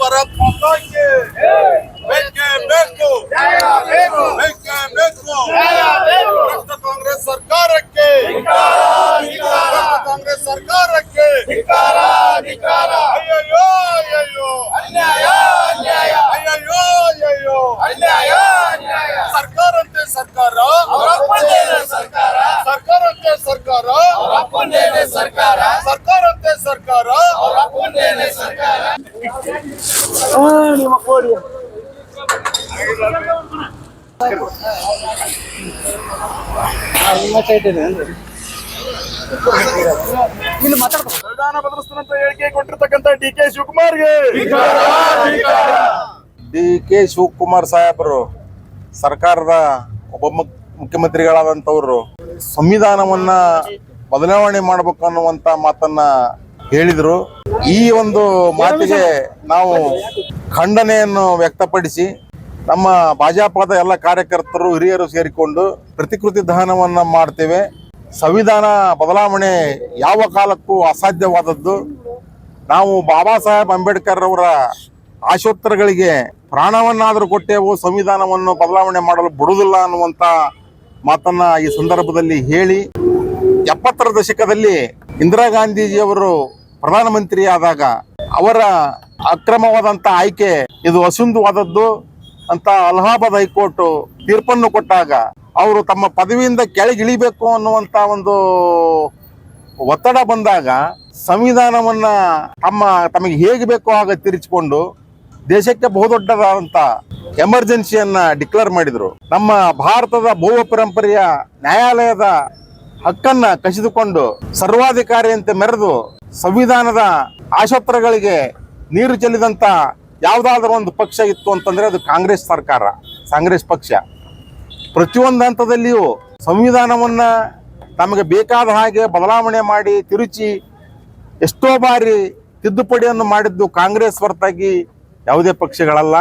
ಭಾರತ್ ಮಾತಾ ಕಿ ಬೇಕೇ ಬೇಕು ಬೇಕೇ ಬೇಕು ಭ್ರಷ್ಟ ಕಾಂಗ್ರೆಸ್ ಸರ್ಕಾರಕ್ಕೆ ಕಾಂಗ್ರೆಸ್ ಸರ್ಕಾರಕ್ಕೆ ಅಯ್ಯಯ್ಯೋ ಅಯ್ಯಯ್ಯೋ ಅಯ್ಯಯ್ಯೋ ಅಯ್ಯಯ್ಯೋ ಸರ್ಕಾರಂತೆ ಸರ್ಕಾರ ಸರ್ಕಾರಂತೆ ಸರ್ಕಾರ ಸರ್ಕಾರಂತೆ ಸರ್ಕಾರ ಸಂವಿಧಾನ ಬದಲಿಸ್ತಂತ ಹೇಳಿಕೆ ಕೊಟ್ಟಿರ್ತಕ್ಕಂಥ ಡಿ.ಕೆ. ಶಿವಕುಮಾರ್ಗೆ ಡಿ.ಕೆ. ಶಿವಕುಮಾರ್ ಸಾಹೇಬರು ಸರ್ಕಾರದ ಒಬ್ಬ ಮುಖ್ಯಮಂತ್ರಿಗಳಾದಂತವ್ರು ಸಂವಿಧಾನವನ್ನ ಬದಲಾವಣೆ ಮಾಡಬೇಕು ಅನ್ನುವಂತ ಮಾತನ್ನ ಹೇಳಿದ್ರು. ಈ ಒಂದು ಮಾತಿಗೆ ನಾವು ಖಂಡನೆಯನ್ನು ವ್ಯಕ್ತಪಡಿಸಿ ನಮ್ಮ ಭಾಜಪದ ಎಲ್ಲ ಕಾರ್ಯಕರ್ತರು ಹಿರಿಯರು ಸೇರಿಕೊಂಡು ಪ್ರತಿಕೃತಿ ದಹನವನ್ನ ಮಾಡ್ತೇವೆ. ಸಂವಿಧಾನ ಬದಲಾವಣೆ ಯಾವ ಕಾಲಕ್ಕೂ ಅಸಾಧ್ಯವಾದದ್ದು. ನಾವು ಬಾಬಾ ಸಾಹೇಬ್ ಅಂಬೇಡ್ಕರ್ ಅವರ ಆಶೋತ್ತರಗಳಿಗೆ ಪ್ರಾಣವನ್ನಾದರೂ ಕೊಟ್ಟೆವು, ಸಂವಿಧಾನವನ್ನು ಬದಲಾವಣೆ ಮಾಡಲು ಬಿಡುವುದಿಲ್ಲ ಅನ್ನುವಂತ ಮಾತನ್ನ ಈ ಸಂದರ್ಭದಲ್ಲಿ ಹೇಳಿ 70ರ ದಶಕದಲ್ಲಿ ಇಂದಿರಾ ಗಾಂಧೀಜಿಯವರು ಪ್ರಧಾನಮಂತ್ರಿ ಆದಾಗ ಅವರ ಅಕ್ರಮವಾದಂತ ಆಯ್ಕೆ ಇದು ಅಸಂಧವಾದದ್ದು ಅಂತ ಅಲಹಾಬಾದ್ ಹೈಕೋರ್ಟ್ ತೀರ್ಪನ್ನು ಕೊಟ್ಟಾಗ ಅವರು ತಮ್ಮ ಪದವಿಯಿಂದ ಕೆಳಗಿಳಿಬೇಕು ಅನ್ನುವಂತ ಒಂದು ಒತ್ತಡ ಬಂದಾಗ ಸಂವಿಧಾನವನ್ನ ತಮಗೆ ಹೇಗೆ ಬೇಕೋ ಹಾಗೆ ತಿರುಚಿಕೊಂಡು ದೇಶಕ್ಕೆ ಬಹುದೊಡ್ಡದಾದಂತ ಎಮರ್ಜೆನ್ಸಿಯನ್ನ ಡಿಕ್ಲೇರ್ ಮಾಡಿದ್ರು. ನಮ್ಮ ಭಾರತದ ಭೂವ ಪರಂಪರೆಯ ನ್ಯಾಯಾಲಯದ ಹಕ್ಕನ್ನ ಕಸಿದುಕೊಂಡು ಸರ್ವಾಧಿಕಾರಿಯಂತೆ ಮೆರೆದು ಸಂವಿಧಾನದ ಆಶೋತ್ತರಗಳಿಗೆ ನೀರು ಚೆಲ್ಲಿದಂತ ಯಾವ್ದಾದ್ರು ಒಂದು ಪಕ್ಷ ಇತ್ತು ಅಂತಂದ್ರೆ ಅದು ಕಾಂಗ್ರೆಸ್ ಸರ್ಕಾರ, ಕಾಂಗ್ರೆಸ್ ಪಕ್ಷ. ಪ್ರತಿಯೊಂದು ಹಂತದಲ್ಲಿಯೂ ಸಂವಿಧಾನವನ್ನ ನಮಗೆ ಬೇಕಾದ ಹಾಗೆ ಬದಲಾವಣೆ ಮಾಡಿ ತಿರುಚಿ ಎಷ್ಟೋ ಬಾರಿ ತಿದ್ದುಪಡಿಯನ್ನು ಮಾಡಿದ್ದು ಕಾಂಗ್ರೆಸ್ ಹೊರತಾಗಿ ಯಾವುದೇ ಪಕ್ಷಗಳಲ್ಲ.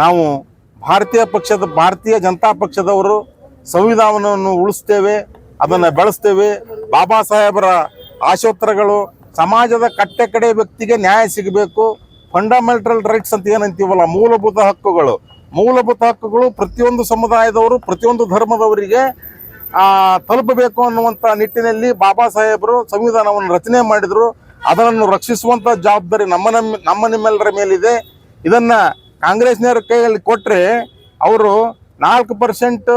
ನಾವು ಭಾರತೀಯ ಜನತಾ ಪಕ್ಷದವರು ಸಂವಿಧಾನವನ್ನು ಉಳಿಸ್ತೇವೆ, ಅದನ್ನು ಬೆಳೆಸ್ತೇವೆ. ಬಾಬಾ ಸಾಹೇಬರ ಆಶೋತ್ತರಗಳು ಸಮಾಜದ ಕಟ್ಟೆ ಕಡೆ ವ್ಯಕ್ತಿಗೆ ನ್ಯಾಯ ಸಿಗಬೇಕು. ಫಂಡಮೆಂಟಲ್ ರೈಟ್ಸ್ ಅಂತ ಏನಂತೀವಲ್ಲ, ಮೂಲಭೂತ ಹಕ್ಕುಗಳು ಪ್ರತಿಯೊಂದು ಸಮುದಾಯದವರು ಪ್ರತಿಯೊಂದು ಧರ್ಮದವರಿಗೆ ತಲುಪಬೇಕು ಅನ್ನುವಂಥ ನಿಟ್ಟಿನಲ್ಲಿ ಬಾಬಾ ಸಾಹೇಬರು ಸಂವಿಧಾನವನ್ನು ರಚನೆ ಮಾಡಿದ್ರು. ಅದನ್ನು ರಕ್ಷಿಸುವಂತ ಜವಾಬ್ದಾರಿ ನಮ್ಮ ನಿಮ್ಮೆಲ್ಲರ ಮೇಲಿದೆ. ಇದನ್ನ ಕಾಂಗ್ರೆಸ್ನವರ ಕೈಯಲ್ಲಿ ಕೊಟ್ರೆ ಅವರು 4%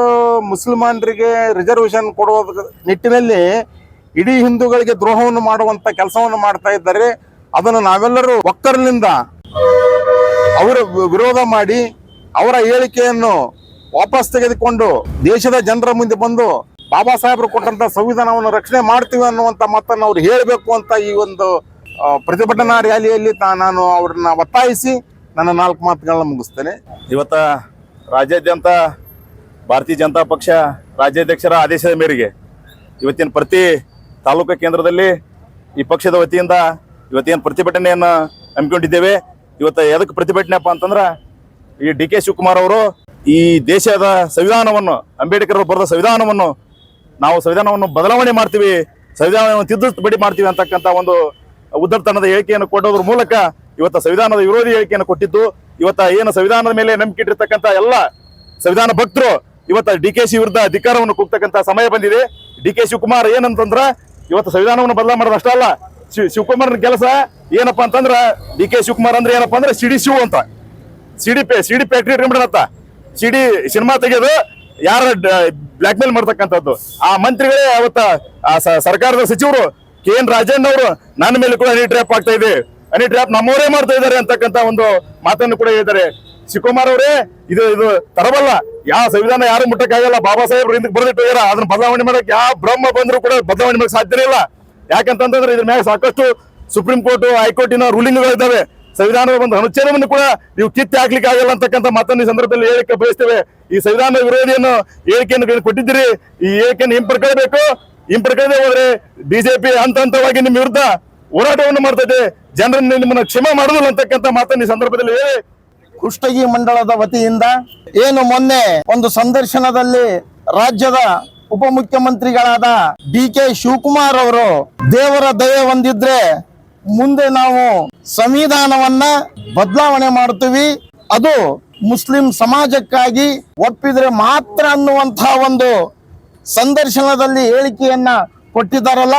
ಮುಸಲ್ಮಾನರಿಗೆ ರಿಸರ್ವೇಶನ್ ಕೊಡುವ ನಿಟ್ಟಿನಲ್ಲಿ ಇಡೀ ಹಿಂದೂಗಳಿಗೆ ದ್ರೋಹವನ್ನು ಮಾಡುವಂತ ಕೆಲಸವನ್ನು ಮಾಡ್ತಾ ಇದ್ದಾರೆ. ಅದನ್ನು ನಾವೆಲ್ಲರೂ ಒಕ್ಕರಿನಿಂದ ಅವರ ವಿರೋಧ ಮಾಡಿ ಅವರ ಹೇಳಿಕೆಯನ್ನು ವಾಪಸ್ ತೆಗೆದುಕೊಂಡು ದೇಶದ ಜನರ ಮುಂದೆ ಬಂದು ಬಾಬಾ ಸಾಹೇಬರು ಕೊಟ್ಟಂತ ಸಂವಿಧಾನವನ್ನು ರಕ್ಷಣೆ ಮಾಡ್ತೀವಿ ಅನ್ನುವಂತ ಮಾತನ್ನು ಅವ್ರು ಹೇಳಬೇಕು ಅಂತ ಈ ಒಂದು ಪ್ರತಿಭಟನಾ ರ್ಯಾಲಿಯಲ್ಲಿ ನಾನು ಅವ್ರನ್ನ ಒತ್ತಾಯಿಸಿ ನನ್ನ 4 ಮಾತುಗಳನ್ನ ಮುಗಿಸ್ತೇನೆ. ಇವತ್ತ ರಾಜ್ಯಾದ್ಯಂತ ಭಾರತೀಯ ಜನತಾ ಪಕ್ಷ ರಾಜ್ಯಾಧ್ಯಕ್ಷರ ಆದೇಶದ ಮೇರೆಗೆ ಇವತ್ತಿನ ಪ್ರತಿ ತಾಲೂಕು ಕೇಂದ್ರದಲ್ಲಿ ಈ ಪಕ್ಷದ ವತಿಯಿಂದ ಇವತ್ತೇನು ಪ್ರತಿಭಟನೆಯನ್ನು ಹಮ್ಮಿಕೊಂಡಿದ್ದೇವೆ. ಇವತ್ತು ಎದಕ್ಕೆ ಪ್ರತಿಭಟನೆಪ್ಪ ಅಂತಂದ್ರೆ ಈ ಡಿ.ಕೆ. ಶಿವಕುಮಾರ್ ಅವರು ಈ ದೇಶದ ಸಂವಿಧಾನವನ್ನು, ಅಂಬೇಡ್ಕರ್ ಬರೆದ ಸಂವಿಧಾನವನ್ನು ನಾವು ಸಂವಿಧಾನವನ್ನು ಬದಲಾವಣೆ ಮಾಡ್ತೀವಿ, ಸಂವಿಧಾನವನ್ನು ತಿದ್ದುಪಡಿ ಮಾಡ್ತೀವಿ ಅಂತಕ್ಕಂಥ ಒಂದು ಉದ್ದಟತನದ ಹೇಳಿಕೆಯನ್ನು ಕೊಡೋದ್ರ ಮೂಲಕ ಇವತ್ತು ಸಂವಿಧಾನದ ವಿರೋಧಿ ಹೇಳಿಕೆಯನ್ನು ಕೊಟ್ಟಿದ್ದು. ಇವತ್ತ ಏನು ಸಂವಿಧಾನದ ಮೇಲೆ ನಂಬಿಕೆ ಇಟ್ಟಿರ್ತಕ್ಕಂಥ ಎಲ್ಲ ಸಂವಿಧಾನ ಭಕ್ತರು ಇವತ್ತು ಡಿ.ಕೆ.ಶಿ ವಿರುದ್ಧ ಧಿಕ್ಕಾರವನ್ನು ಕೂಗ್ತಕ್ಕಂಥ ಸಮಯ ಬಂದಿದೆ. ಡಿ.ಕೆ. ಶಿವಕುಮಾರ್ ಏನಂತಂದ್ರ ಇವತ್ತು ಸಂವಿಧಾನವನ್ನು ಬದಲಾವಣೆ ಮಾಡೋದು ಅಷ್ಟೇ ಅಲ್ಲ, ಶಿವಕುಮಾರ್ನ ಕೆಲಸ ಏನಪ್ಪಾ ಅಂತಂದ್ರ ಡಿ.ಕೆ. ಶಿವಕುಮಾರ್ ಅಂದ್ರೆ ಏನಪ್ಪಾ ಅಂದ್ರೆ ಸಿಡಿ ಶಿವ ಅಂತ, ಸಿಡಿ ಫ್ಯಾಕ್ಟ್ರಿ ಇಟ್ಕೊಂಡ್ಬಿಡತ್ತ, ಸಿಡಿ ಸಿನಿಮಾ ತೆಗೆದು ಯಾರ ಬ್ಲಾಕ್ ಮೇಲ್ ಮಾಡ್ತಕ್ಕಂಥದ್ದು. ಆ ಮಂತ್ರಿಗಳೇ ಅವತ್ತ ಸರ್ಕಾರದ ಸಚಿವರು ಕೆ.ಎನ್. ರಾಜಣ್ಣ ಅವರು ನನ್ನ ಮೇಲೆ ಕೂಡ ಹನಿ ಟ್ರ್ಯಾಪ್ ಆಗ್ತಾ ಇದೆ, ಹನಿ ಟ್ರ್ಯಾಪ್ ನಮ್ಮವರೇ ಮಾಡ್ತಾ ಇದ್ದಾರೆ ಅಂತಕ್ಕಂಥ ಒಂದು ಮಾತನ್ನು ಕೂಡ ಹೇಳಿದ್ದಾರೆ. ಶಿವಕುಮಾರ್ ಅವರೇ ಇದು ತರಬಲ್ಲ, ಯಾವ ಸಂವಿಧಾನ ಯಾರು ಮುಟ್ಟಕ್ಕಾಗಲ್ಲ, ಬಾಬಾ ಸಾಹೇಬ್ರು ಹಿಂದಕ್ಕೆ ಬರೆದಿಟ್ಟು ಹೋಗ್ಯಾರ, ಅದನ್ನ ಬದಲಾವಣೆ ಮಾಡಕ್ ಯಾವ ಬ್ರಹ್ಮ ಬಂದ್ರು ಕೂಡ ಬದಲಾವಣೆ ಮಾಡಕ್ ಸಾಧ್ಯನೇ ಇಲ್ಲ. ಯಾಕಂತಂದ್ರೆ ಇದ್ರ ಮೇಲೆ ಸಾಕಷ್ಟು ಸುಪ್ರೀಂ ಕೋರ್ಟ್, ಹೈಕೋರ್ಟಿನ ರೂಲಿಂಗ್ಗಳಿದ್ದಾವೆ. ಸಂವಿಧಾನದ ಒಂದು ಅನುಚ್ಛೇದವನ್ನು ಕೂಡ ನೀವು ಕಿತ್ತೆ ಹಾಕ್ಲಿಕ್ಕೆ ಆಗಲ್ಲ ಅಂತಕ್ಕಂಥ ಮಾತನ್ನು ಈ ಸಂದರ್ಭದಲ್ಲಿ ಹೇಳಿಕೆ ಬಯಸ್ತೇವೆ. ಈ ಸಂವಿಧಾನ ವಿರೋಧಿಯನ್ನು ಹೇಳಿಕೆಯನ್ನು ಕೊಟ್ಟಿದ್ದೀರಿ, ಈ ಹೇಳಿಕೆಯನ್ನು ಹಿಂಪಡ್ಕೊಳ್ಬೇಕು. ಹಿಂಪಡ್ಕೊಳ್ಳದೆ ಹೋದ್ರೆ ಬಿಜೆಪಿ ಹಂತವಾಗಿ ನಿಮ್ಮ ವಿರುದ್ಧ ಹೋರಾಟವನ್ನು ಮಾಡ್ತದೆ, ಜನರನ್ನು ನಿಮ್ಮನ್ನ ಕ್ಷಮೆ ಮಾಡುದಿಲ್ಲ ಅಂತಕ್ಕಂಥ ಮಾತನ್ನು ಈ ಸಂದರ್ಭದಲ್ಲಿ ಹೇಳಿ ಕುಷ್ಟಗಿ ಮಂಡಳದ ವತಿಯಿಂದ ಏನು ಮೊನ್ನೆ ಒಂದು ಸಂದರ್ಶನದಲ್ಲಿ ರಾಜ್ಯದ ಉಪಮುಖ್ಯಮಂತ್ರಿಗಳಾದ ಡಿ.ಕೆ. ಶಿವಕುಮಾರ್ ಅವರು ದೇವರ ದಯೆ ಹೊಂದಿದ್ರೆ ಮುಂದೆ ನಾವು ಸಂವಿಧಾನವನ್ನ ಬದಲಾವಣೆ ಮಾಡ್ತೀವಿ, ಅದು ಮುಸ್ಲಿಂ ಸಮಾಜಕ್ಕಾಗಿ ಒಪ್ಪಿದ್ರೆ ಮಾತ್ರ ಅನ್ನುವಂತಹ ಒಂದು ಸಂದರ್ಶನದಲ್ಲಿ ಹೇಳಿಕೆಯನ್ನ ಕೊಟ್ಟಿದ್ದಾರಲ್ಲ,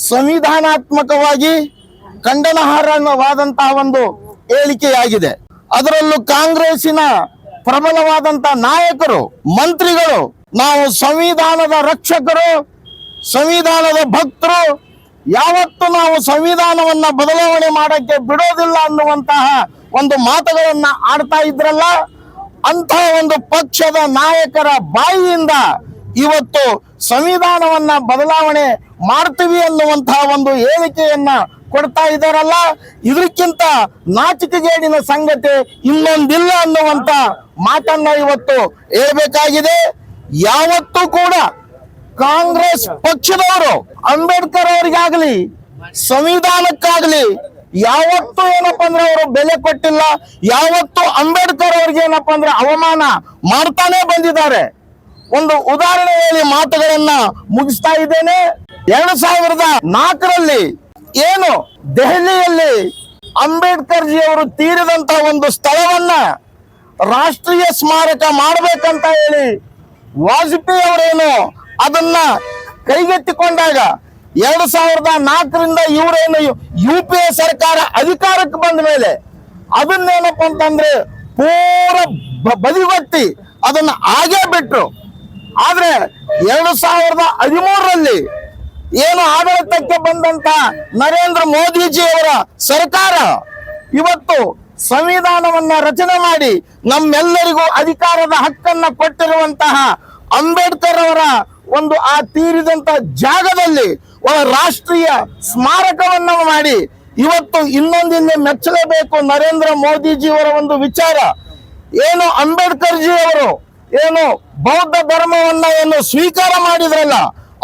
ಸಂವಿಧಾನಾತ್ಮಕವಾಗಿ ಖಂಡನಾರ್ಹವಾದಂತಹ ಒಂದು ಹೇಳಿಕೆಯಾಗಿದೆ. ಅದರಲ್ಲೂ ಕಾಂಗ್ರೆಸ್ಸಿನ ಪ್ರಬಲವಾದಂತಹ ನಾಯಕರು, ಮಂತ್ರಿಗಳು ನಾವು ಸಂವಿಧಾನದ ರಕ್ಷಕರು, ಸಂವಿಧಾನದ ಭಕ್ತರು, ಯಾವತ್ತೂ ನಾವು ಸಂವಿಧಾನವನ್ನ ಬದಲಾವಣೆ ಮಾಡಕ್ಕೆ ಬಿಡೋದಿಲ್ಲ ಅನ್ನುವಂತಹ ಒಂದು ಮಾತುಗಳನ್ನ ಆಡ್ತಾ ಇದ್ರಲ್ಲ, ಅಂತಹ ಒಂದು ಪಕ್ಷದ ನಾಯಕರ ಬಾಯಿಯಿಂದ ಇವತ್ತು ಸಂವಿಧಾನವನ್ನ ಬದಲಾವಣೆ ಮಾಡ್ತೀವಿ ಅನ್ನುವಂತಹ ಒಂದು ಹೇಳಿಕೆಯನ್ನ ಕೊಡ್ತಾ ಇದ್ದಾರಲ್ಲ, ಇದಕ್ಕಿಂತ ನಾಚಿಕೆಗೇಡಿನ ಸಂಗತಿ ಇನ್ನೊಂದಿಲ್ಲ ಅನ್ನುವಂತ ಮಾತನ್ನ ಇವತ್ತು ಹೇಳ್ಬೇಕಾಗಿದೆ. ಯಾವತ್ತೂ ಕೂಡ ಕಾಂಗ್ರೆಸ್ ಪಕ್ಷದವರು ಅಂಬೇಡ್ಕರ್ ಅವರಿಗಾಗಲಿ ಸಂವಿಧಾನಕ್ಕಾಗಲಿ ಯಾವತ್ತೂ ಏನಪ್ಪಾ ಅಂದ್ರೆ ಅವರು ಬೆಲೆ ಕೊಟ್ಟಿಲ್ಲ. ಯಾವತ್ತೂ ಅಂಬೇಡ್ಕರ್ ಅವ್ರಿಗೆ ಏನಪ್ಪಾ ಅಂದ್ರೆ ಅವಮಾನ ಮಾಡ್ತಾನೆ ಬಂದಿದ್ದಾರೆ. ಒಂದು ಉದಾಹರಣೆ ಹೇಳಿ ಮಾತುಗಳನ್ನ ಮುಗಿಸ್ತಾ ಇದ್ದೇನೆ. 2004ರಲ್ಲಿ ಏನು ದೆಹಲಿಯಲ್ಲಿ ಅಂಬೇಡ್ಕರ್ ಜಿ ಅವರು ತೀರಿದಂತ ಒಂದು ಸ್ಥಳವನ್ನ ರಾಷ್ಟ್ರೀಯ ಸ್ಮಾರಕ ಮಾಡಬೇಕಂತ ಹೇಳಿ ವಾಜಪೇಯಿ ಅವರೇನು ಅದನ್ನ ಕೈಗೆತ್ತಿಕೊಂಡಾಗ 2004ರಿಂದ ಇವರೇನು UPA ಸರ್ಕಾರ ಅಧಿಕಾರಕ್ಕೆ ಬಂದ ಮೇಲೆ ಅದನ್ನೇನಪ್ಪ ಅಂತಂದ್ರೆ ಪೂರ ಬದಿಗೊತ್ತಿ ಅದನ್ನ ಹಾಗೇ ಬಿಟ್ರು. ಆದ್ರೆ 2013ರಲ್ಲಿ ಏನು ಆಡಳಿತಕ್ಕೆ ಬಂದಂತ ನರೇಂದ್ರ ಮೋದಿಜಿ ಅವರ ಸರ್ಕಾರ ಇವತ್ತು ಸಂವಿಧಾನವನ್ನ ರಚನೆ ಮಾಡಿ ನಮ್ಮೆಲ್ಲರಿಗೂ ಅಧಿಕಾರದ ಹಕ್ಕನ್ನ ಕೊಟ್ಟಿರುವಂತಹ ಅಂಬೇಡ್ಕರ್ ಅವರ ಒಂದು ಆ ತೀರಿದಂತ ಜಾಗದಲ್ಲಿ ರಾಷ್ಟ್ರೀಯ ಸ್ಮಾರಕವನ್ನ ಮಾಡಿ ಇವತ್ತು ಇನ್ನೊಂದಿಲ್ಲಿ ಮೆಚ್ಚಲೇಬೇಕು ನರೇಂದ್ರ ಮೋದಿಜಿ ಅವರ ಒಂದು ವಿಚಾರ. ಏನು ಅಂಬೇಡ್ಕರ್ ಜಿ ಅವರು ಏನು ಬೌದ್ಧ ಧರ್ಮವನ್ನ ಏನು ಸ್ವೀಕಾರ ಮಾಡಿದ್ರಲ್ಲ,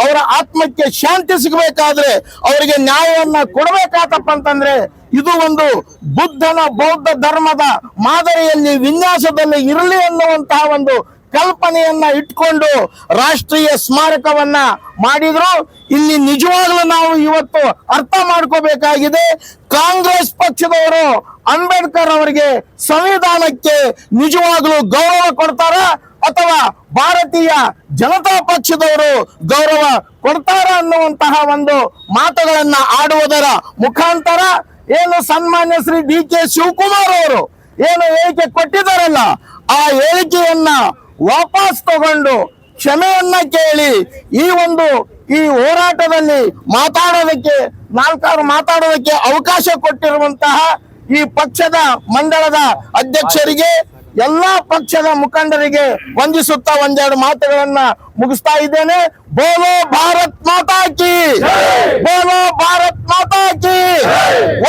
ಅವರ ಆತ್ಮಕ್ಕೆ ಶಾಂತಿ ಸಿಗಬೇಕಾದ್ರೆ ಅವರಿಗೆ ನ್ಯಾಯವನ್ನ ಕೊಡಬೇಕಾತಪ್ಪ ಅಂತಂದ್ರೆ ಇದು ಒಂದು ಬುದ್ಧನ ಬೌದ್ಧ ಧರ್ಮದ ಮಾದರಿಯಲ್ಲಿ ವಿನ್ಯಾಸದಲ್ಲಿ ಇರಲಿ ಅನ್ನುವಂತಹ ಒಂದು ಕಲ್ಪನೆಯನ್ನ ಇಟ್ಕೊಂಡು ರಾಷ್ಟ್ರೀಯ ಸ್ಮಾರಕವನ್ನ ಮಾಡಿದ್ರು. ಇಲ್ಲಿ ನಿಜವಾಗ್ಲೂ ನಾವು ಇವತ್ತು ಅರ್ಥ ಮಾಡ್ಕೋಬೇಕಾಗಿದೆ, ಕಾಂಗ್ರೆಸ್ ಪಕ್ಷದವರು ಅಂಬೇಡ್ಕರ್ ಅವರಿಗೆ ಸಂವಿಧಾನಕ್ಕೆ ನಿಜವಾಗ್ಲೂ ಗೌರವ ಕೊಡ್ತಾರ ಅಥವಾ ಭಾರತೀಯ ಜನತಾ ಪಕ್ಷದವರು ಗೌರವ ಕೊಡ್ತಾರ ಅನ್ನುವಂತಹ ಒಂದು ಮಾತುಗಳನ್ನ ಆಡುವುದರ ಮುಖಾಂತರ ಏನು ಸನ್ಮಾನ್ಯ ಶ್ರೀ DK ಶಿವಕುಮಾರ್ ಅವರು ಏನು ಹೇಳಿಕೆ ಕೊಟ್ಟಿದ್ದಾರಲ್ಲ, ಆ ಹೇಳಿಕೆಯನ್ನ ವಾಪಸ್ ತಗೊಂಡು ಕ್ಷಮೆಯನ್ನ ಕೇಳಿ ಈ ಹೋರಾಟದಲ್ಲಿ ಮಾತಾಡೋದಕ್ಕೆ ಅವಕಾಶ ಕೊಟ್ಟಿರುವಂತಹ ಈ ಪಕ್ಷದ ಮಂಡಳದ ಅಧ್ಯಕ್ಷರಿಗೆ, ಎಲ್ಲಾ ಪಕ್ಷದ ಮುಖಂಡರಿಗೆ ವಂದಿಸುತ್ತಾ ಒಂದೆರಡು ಮಾತುಗಳನ್ನ ಮುಗಿಸ್ತಾ ಇದ್ದೇನೆ. ಬೋಲೋ ಭಾರತ್ ಮಾತಾ ಕಿ, ಬೋಲೋ ಭಾರತ್ ಮಾತಾ ಕಿ,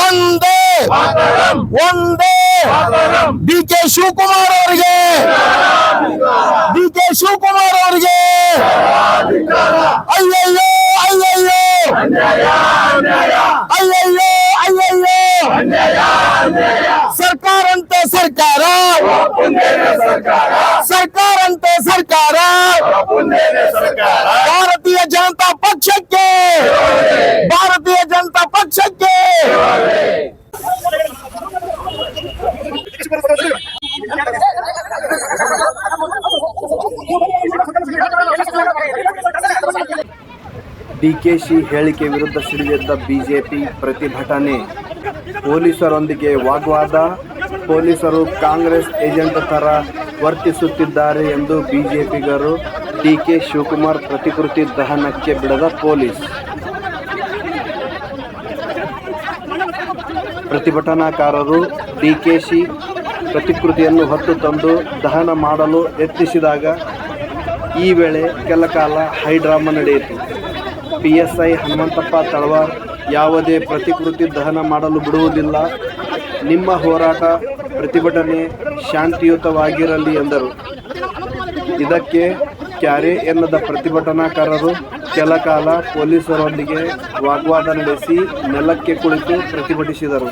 ಒಂದೇ ಒಂದೇ. DK ಶಿವಕುಮಾರ್ ಅವರಿಗೆ, DK ಶಿವಕುಮಾರ್ ಅವರಿಗೆ ಅಯ್ಯಯ್ಯೋ ಅಯ್ಯಯ್ಯೋ ಅಯ್ಯಯ್ಯೋ ಅಯ್ಯಯ್ಯೋ. ಸರ್ಕಾರಂತೆ ಸರ್ಕಾರ, ಸರ್ಕಾರಂತೆ ಸರ್ಕಾರ, ಭಾರತೀಯ ಜನತಾ ಪಕ್ಷಕ್ಕೆ, ಭಾರತೀಯ ಜನತಾ ಪಕ್ಷಕ್ಕೆ. ಡಿಕೆಶಿ ಹೇಳಿಕೆ ವಿರುದ್ಧ ಸಿಡಿದೆದ್ದ ಬಿಜೆಪಿ ಪ್ರತಿಭಟನೆ, ಪೊಲೀಸರೊಂದಿಗೆ ವಾಗ್ವಾದ, ಪೊಲೀಸರು ಕಾಂಗ್ರೆಸ್ ಏಜೆಂಟ್ ಥರ ವರ್ತಿಸುತ್ತಿದ್ದಾರೆ ಎಂದು ಬಿಜೆಪಿಗರು, DK ಶಿವಕುಮಾರ್ ಪ್ರತಿಕೃತಿ ದಹನಕ್ಕೆ ಬಿಡದ ಪೊಲೀಸ್. ಪ್ರತಿಭಟನಾಕಾರರು ಡಿಕೆಶಿ ಪ್ರತಿಕೃತಿಯನ್ನು ಹೊತ್ತು ತಂದು ದಹನ ಮಾಡಲು ಯತ್ನಿಸಿದಾಗ ಈ ವೇಳೆ ಕೆಲ ಕಾಲ ಹೈಡ್ರಾಮಾ ನಡೆಯಿತು. PSI ಹನುಮಂತಪ್ಪ ತಳವಾರ್ ಯಾವುದೇ ಪ್ರತಿಕೃತಿ ದಹನ ಮಾಡಲು ಬಿಡುವುದಿಲ್ಲ, ನಿಮ್ಮ ಹೋರಾಟ ಪ್ರತಿಭಟನೆ ಶಾಂತಿಯುತವಾಗಿರಲಿ ಎಂದರು. ಇದಕ್ಕೆ ಕ್ಯಾರೆ ಎನ್ನದ ಪ್ರತಿಭಟನಾಕಾರರು ಕೆಲ ಕಾಲ ಪೊಲೀಸರೊಂದಿಗೆ ವಾಗ್ವಾದ ನಡೆಸಿ ನೆಲಕ್ಕೆ ಕುಳಿತು ಪ್ರತಿಭಟಿಸಿದರು.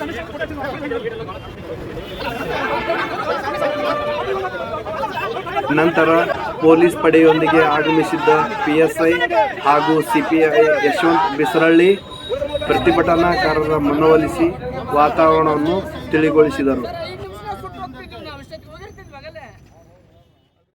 ನಂತರ ಪೊಲೀಸ್ ಪಡೆಯೊಂದಿಗೆ ಆಗಮಿಸಿದ್ದ PSI ಹಾಗೂ CPI ಯಶವಂತ್ ಬಿಸರಳ್ಳಿ ಪ್ರತಿಭಟನಾಕಾರರ ಮನವೊಲಿಸಿ ವಾತಾವರಣವನ್ನು ತಿಳಿಗೊಳಿಸಿದರು.